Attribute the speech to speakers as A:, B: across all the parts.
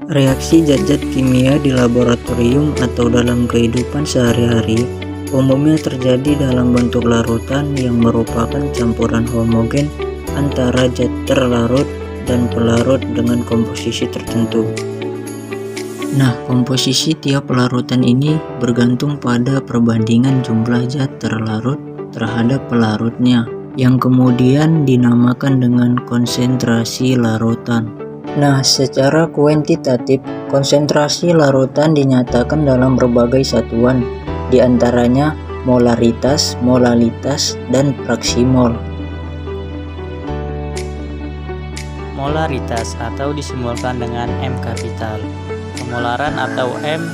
A: Reaksi zat-zat kimia di laboratorium atau dalam kehidupan sehari-hari umumnya terjadi dalam bentuk larutan yang merupakan campuran homogen antara zat terlarut dan pelarut dengan komposisi tertentu. Nah, komposisi tiap larutan ini bergantung pada perbandingan jumlah zat terlarut terhadap pelarutnya, yang kemudian dinamakan dengan konsentrasi larutan. Nah, secara kuantitatif, konsentrasi larutan dinyatakan dalam berbagai satuan, diantaranya molaritas, molalitas, dan fraksi mol.
B: Molaritas atau disimbolkan dengan M kapital. Pemolaran atau M,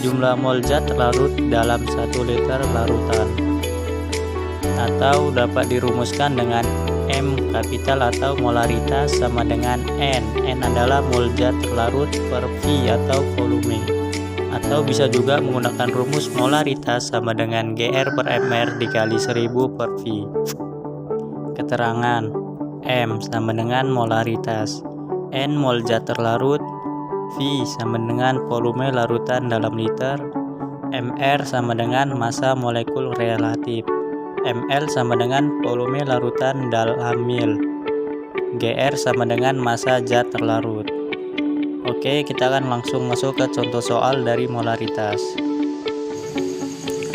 B: jumlah mol zat terlarut dalam 1 liter larutan. Atau dapat dirumuskan dengan M kapital atau molaritas sama dengan N. N adalah mol zat terlarut per V atau volume. Atau bisa juga menggunakan rumus molaritas sama dengan GR per MR dikali 1000 per V. Keterangan: M sama dengan molaritas, N mol zat terlarut, V sama dengan volume larutan dalam liter, MR sama dengan massa molekul relatif, ml sama dengan volume larutan dalam mil, gr sama dengan massa zat terlarut. Oke, kita akan langsung masuk ke contoh soal dari molaritas.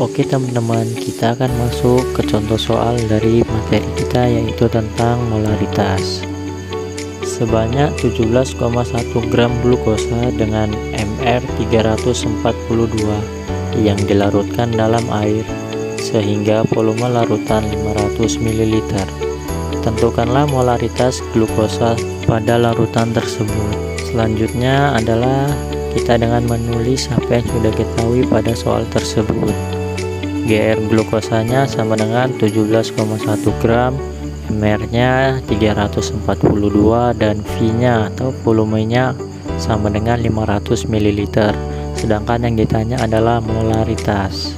C: Oke teman-teman, kita akan masuk ke contoh soal dari materi kita, yaitu tentang molaritas. Sebanyak 17,1 gram glukosa dengan mR 342 yang dilarutkan dalam air sehingga volume larutan 500 ml. Tentukanlah molaritas glukosa pada larutan tersebut. Selanjutnya adalah kita dengan menulis apa yang sudah kita ketahui pada soal tersebut. GR glukosanya sama dengan 17,1 gram, mR-nya 342 dan V-nya atau volumenya sama dengan 500 ml. Sedangkan yang ditanya adalah molaritas.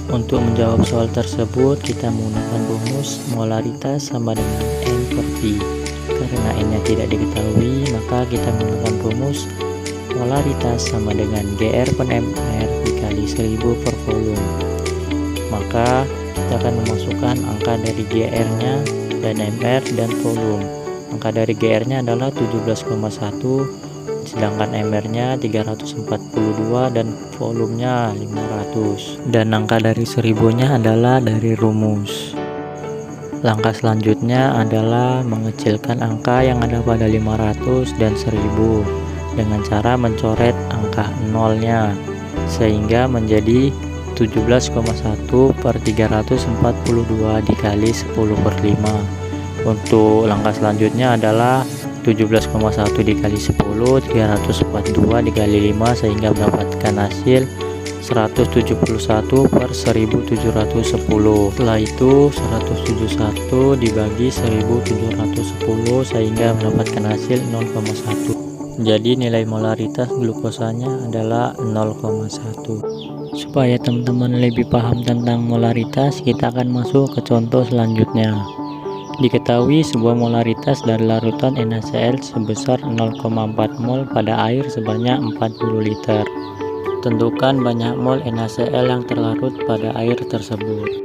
C: Untuk menjawab soal tersebut, kita menggunakan rumus molaritas sama dengan N per V. Karena N-nya tidak diketahui, maka kita menggunakan rumus molaritas sama dengan GR per MR dikali 1000 per volume. Maka kita akan memasukkan angka dari GR-nya dan MR dan volume. Angka dari GR-nya adalah 17,1, sedangkan MR-nya 342 dan volumenya 500, dan angka dari 1000-nya adalah dari rumus. Langkah selanjutnya adalah mengecilkan angka yang ada pada 500 dan 1000 dengan cara mencoret angka nolnya sehingga menjadi 17,1 per 342 dikali 10 per 5. Untuk langkah selanjutnya adalah 17,1 dikali 10, 342 dikali 5 sehingga mendapatkan hasil 171 per 1710. Setelah itu 171 dibagi 1710 sehingga mendapatkan hasil 0,1. Jadi nilai molaritas glukosanya adalah 0,1. Supaya teman-teman lebih paham tentang molaritas, kita akan masuk ke contoh selanjutnya. Diketahui sebuah molaritas dari larutan NaCl sebesar 0,4 mol pada air sebanyak 40 liter. Tentukan banyak mol NaCl yang terlarut pada air tersebut.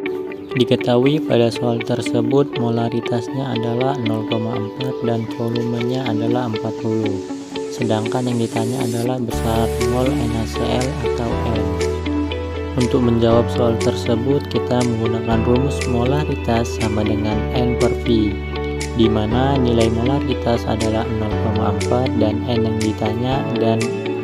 C: Diketahui pada soal tersebut molaritasnya adalah 0,4 dan volumenya adalah 40. Sedangkan yang ditanya adalah besar mol NaCl atau N. Untuk menjawab soal tersebut, kita menggunakan rumus molaritas sama dengan N per V, di mana nilai molaritas adalah 0,4 dan N yang ditanya dan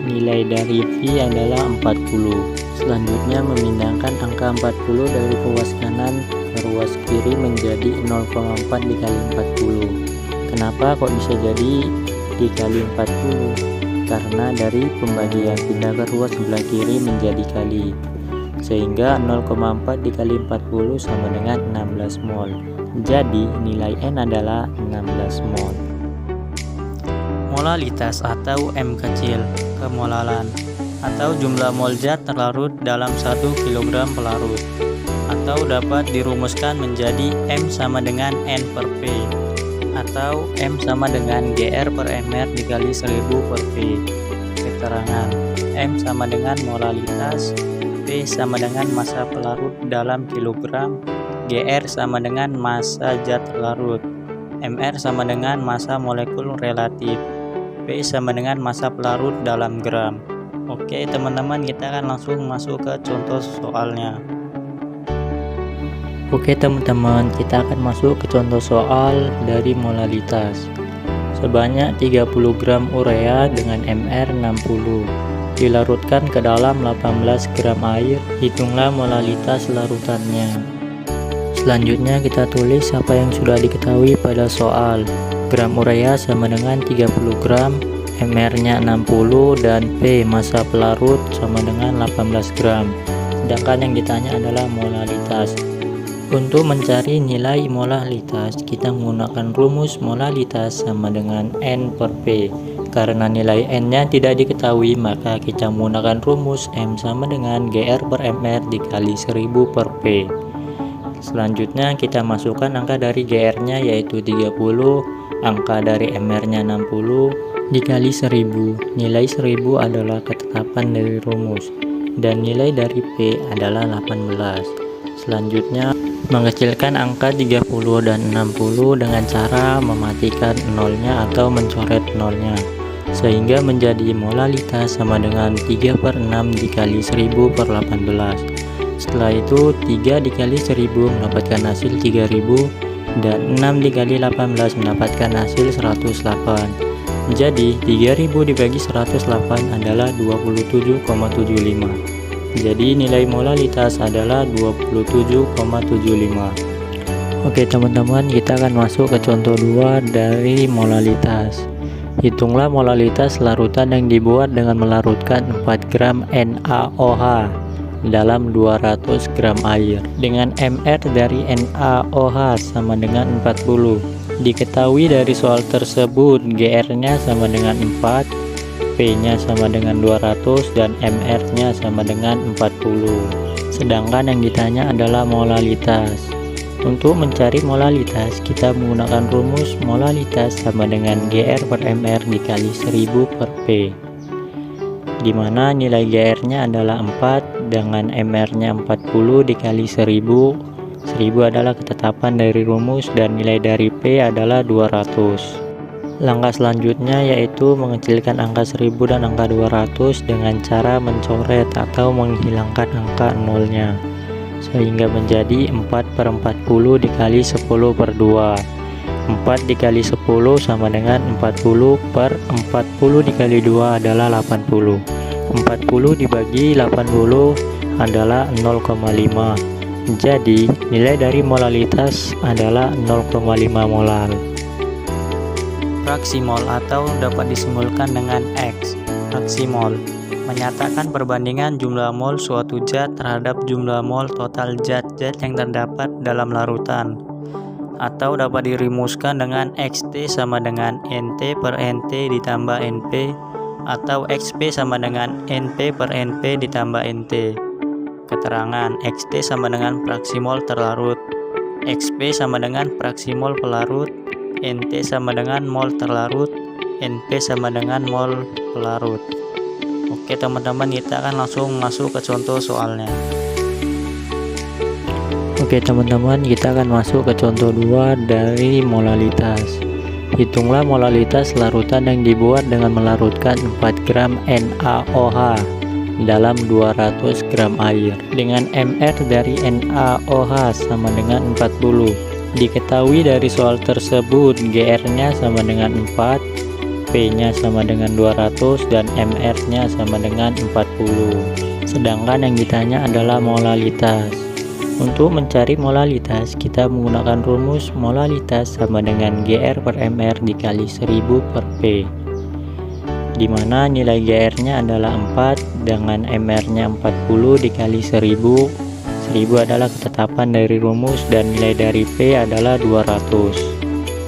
C: nilai dari V adalah 40. Selanjutnya memindahkan angka 40 dari ruas kanan ke ruas kiri menjadi 0,4 dikali 40. Kenapa kok bisa jadi dikali 40, karena dari pembagian pindah ke ruas sebelah kiri menjadi kali, sehingga 0,4 dikali 40 sama dengan 16 mol. Jadi nilai N adalah 16 mol.
B: Molalitas atau M kecil, kemolalan, atau jumlah mol zat terlarut dalam 1 kg pelarut, atau dapat dirumuskan menjadi M sama dengan N per P, atau M sama dengan GR per mR dikali 1000 per P. Keterangan: M sama dengan molalitas, P sama dengan massa pelarut dalam kilogram, GR sama dengan massa zat terlarut, mR sama dengan massa molekul relatif, P sama dengan massa pelarut dalam gram. Oke teman-teman, kita akan langsung masuk ke contoh soalnya.
C: Oke teman-teman, kita akan masuk ke contoh soal dari molalitas. Sebanyak 30 gram urea dengan mR 60 dilarutkan ke dalam 18 gram air. Hitunglah molalitas larutannya. Selanjutnya kita tulis apa yang sudah diketahui pada soal. Gram urea sama dengan 30 gram, mR-nya 60, dan P massa pelarut sama dengan 18 gram. Sedangkan yang ditanya adalah molalitas. Untuk mencari nilai molalitas, kita menggunakan rumus molalitas sama dengan N per P. Karena nilai N-nya tidak diketahui, maka kita menggunakan rumus M sama dengan GR per mR dikali 1000 per P. Selanjutnya kita masukkan angka dari GR-nya yaitu 30, angka dari mR-nya 60, dikali 1000. Nilai 1000 adalah ketetapan dari rumus, dan nilai dari P adalah 18. Selanjutnya mengecilkan angka 30 dan 60 dengan cara mematikan nolnya atau mencoret nolnya, sehingga menjadi molalitas sama dengan 3 per 6 dikali 1000 per 18. Setelah itu 3 dikali 1000 mendapatkan hasil 3000, dan 6 dikali 18 mendapatkan hasil 108. Jadi 3000 dibagi 108 adalah 27,75. Jadi nilai molalitas adalah 27,75. Oke teman-teman, kita akan masuk ke contoh 2 dari molalitas. Hitunglah molalitas larutan yang dibuat dengan melarutkan 4 gram NaOH dalam 200 gram air dengan mR dari NaOH sama dengan 40. Diketahui dari soal tersebut GR-nya sama dengan 4, P-nya sama dengan 200, dan mR-nya sama dengan 40. Sedangkan yang ditanya adalah molalitas. Untuk mencari molalitas, kita menggunakan rumus molalitas sama dengan GR per mR dikali 1000 per P, di mana nilai GR-nya adalah 4 dengan mR-nya 40 dikali 1000. 1000 adalah ketetapan dari rumus dan nilai dari P adalah 200. Langkah selanjutnya yaitu mengecilkan angka 1000 dan angka 200 dengan cara mencoret atau menghilangkan angka nolnya, sehingga menjadi 4 per 40 dikali 10 per 2. 4 dikali 10 sama dengan 40 per 40 dikali 2 adalah 80. 40 dibagi 80 adalah 0,5. Jadi nilai dari molalitas adalah 0,5 molar.
B: Fraksi mol atau dapat disimpulkan dengan X. Fraksi mol menyatakan perbandingan jumlah mol suatu zat terhadap jumlah mol total zat-zat yang terdapat dalam larutan, atau dapat dirumuskan dengan XT sama dengan NT per NT ditambah NP, atau XP sama dengan NP per NP ditambah NT. Keterangan: XT sama dengan fraksi mol terlarut, XP sama dengan fraksi mol pelarut, NT sama dengan mol terlarut, NP sama dengan mol pelarut. Oke teman-teman, kita akan langsung masuk ke contoh soalnya.
C: Oke teman-teman, kita akan masuk ke contoh 2 dari molalitas. Hitunglah molalitas larutan yang dibuat dengan melarutkan 4 gram NaOH dalam 200 gram air dengan mR dari NaOH sama dengan 40. Diketahui dari soal tersebut GR-nya sama dengan 4, P-nya sama dengan 200, dan mR-nya sama dengan 40. Sedangkan yang ditanya adalah molalitas. Untuk mencari molalitas, kita menggunakan rumus molalitas sama dengan GR per mR dikali 1000 per P. di mana nilai GR-nya adalah 4 dengan MR-nya 40 dikali 1000. 1000 adalah ketetapan dari rumus dan nilai dari P adalah 200.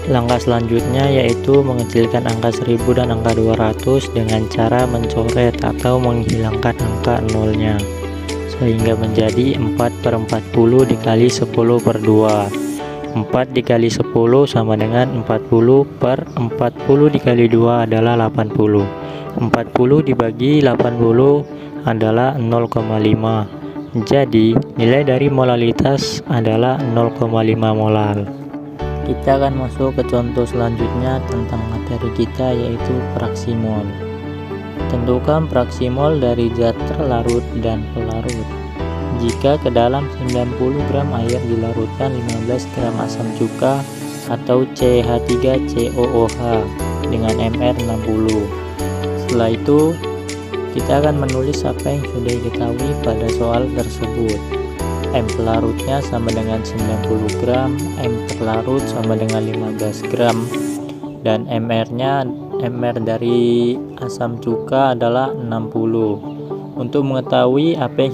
C: Langkah selanjutnya yaitu mengecilkan angka 1000 dan angka 200 dengan cara mencoret atau menghilangkan angka nolnya, sehingga menjadi 4/40 dikali 10/2. 4 dikali 10 sama dengan 40 per 40 dikali 2 adalah 80. 40 dibagi 80 adalah 0,5. Jadi nilai dari molalitas adalah 0,5 molar. Kita akan masuk ke contoh selanjutnya tentang materi kita, yaitu fraksi mol. Tentukan fraksi mol dari zat terlarut dan pelarut. Jika ke dalam 90 gram air dilarutkan 15 gram asam cuka atau CH3COOH dengan MR 60. Setelah itu, kita akan menulis apa yang sudah diketahui pada soal tersebut. M pelarutnya sama dengan 90 gram, M terlarut sama dengan 15 gram, dan MR dari asam cuka adalah 60. Untuk mengetahui apa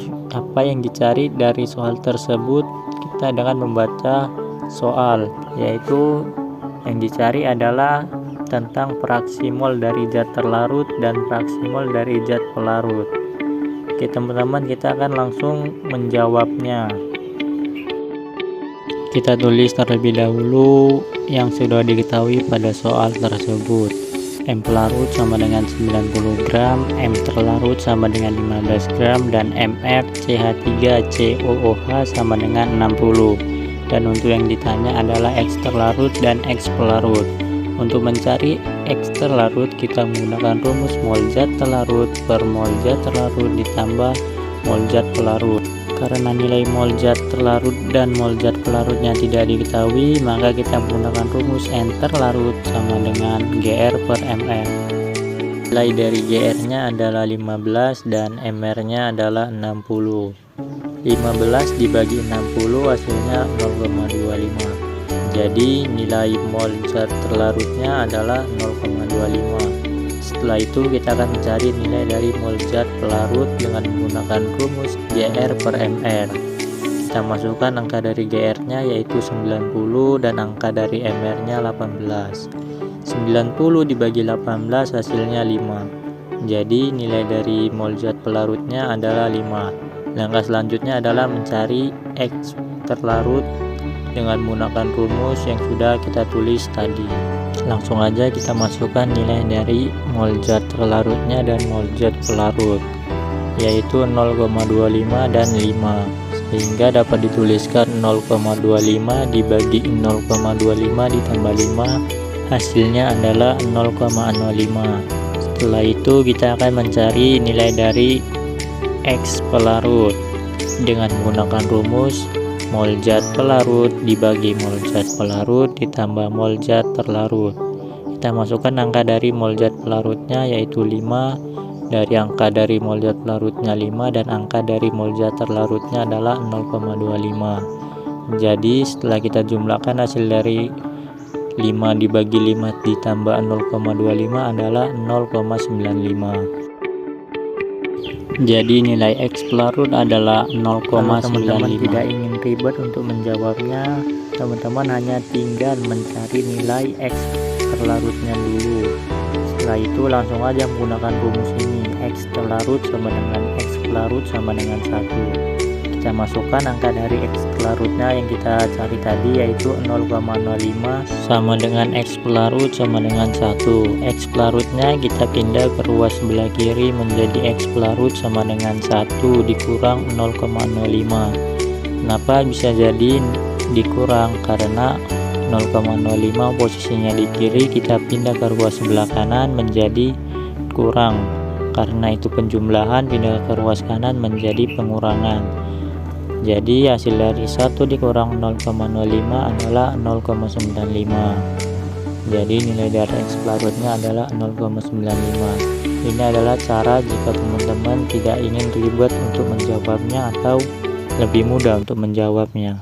C: yang dicari dari soal tersebut, kita dengan membaca soal, yaitu yang dicari adalah tentang fraksi mol dari zat terlarut dan fraksi mol dari zat pelarut. Oke teman-teman, kita akan langsung menjawabnya. Kita tulis terlebih dahulu yang sudah diketahui pada soal tersebut. M pelarut sama dengan 90 gram, M terlarut sama dengan 15 gram, dan MR CH3COOH sama dengan 60. Dan untuk yang ditanya adalah X terlarut dan X pelarut. Untuk mencari X terlarut, kita menggunakan rumus mol zat terlarut per mol zat terlarut ditambah mol zat pelarut. Karena nilai mol zat terlarut dan mol zat pelarutnya tidak diketahui, maka kita menggunakan rumus N terlarut sama dengan GR per MR. Nilai dari GR-nya adalah 15 dan MR-nya adalah 60. 15 dibagi 60 hasilnya 0,25. Jadi nilai mol zat terlarutnya adalah 0,25. Setelah itu kita akan mencari nilai dari mol zat pelarut dengan menggunakan rumus GR per MR. Kita masukkan angka dari GR-nya yaitu 90 dan angka dari MR-nya 18. 90 dibagi 18 hasilnya 5. Jadi nilai dari mol zat pelarutnya adalah 5. Langkah selanjutnya adalah mencari X terlarut dengan menggunakan rumus yang sudah kita tulis tadi. Langsung aja kita masukkan nilai dari mol zat terlarutnya dan mol zat pelarut, yaitu 0,25 dan 5, sehingga dapat dituliskan 0,25 dibagi 0,25 ditambah 5 hasilnya adalah 0,05. Setelah itu kita akan mencari nilai dari X pelarut dengan menggunakan rumus mol zat pelarut dibagi mol zat pelarut ditambah mol zat terlarut. Kita masukkan angka dari mol zat pelarutnya yaitu 5, dari angka dari mol zat pelarutnya 5, dan angka dari mol zat terlarutnya adalah 0,25. Jadi setelah kita jumlahkan hasil dari 5 dibagi 5 ditambah 0,25 adalah 0,95. Jadi nilai X pelarut adalah 0,95. Kalau teman-teman tidak ingin ribet untuk menjawabnya, teman-teman hanya tinggal mencari nilai X terlarutnya dulu. Setelah itu langsung aja menggunakan rumus ini. X terlarut sama dengan X pelarut sama dengan 1. Kita masukkan angka dari X pelarutnya yang kita cari tadi yaitu 0,05 sama dengan X pelarut sama dengan 1. X pelarutnya kita pindah ke ruas sebelah kiri menjadi X pelarut sama dengan 1 dikurang 0,05. Kenapa bisa jadi dikurang? Karena 0,05 posisinya di kiri, kita pindah ke ruas sebelah kanan menjadi kurang. Karena itu penjumlahan, pindah ke ruas kanan menjadi pengurangan. Jadi hasil dari 1 dikurang 0,05 adalah 0,95. Jadi nilai dari X pelarutnya adalah 0,95. Ini adalah cara jika teman-teman tidak ingin ribet untuk menjawabnya atau lebih mudah untuk menjawabnya.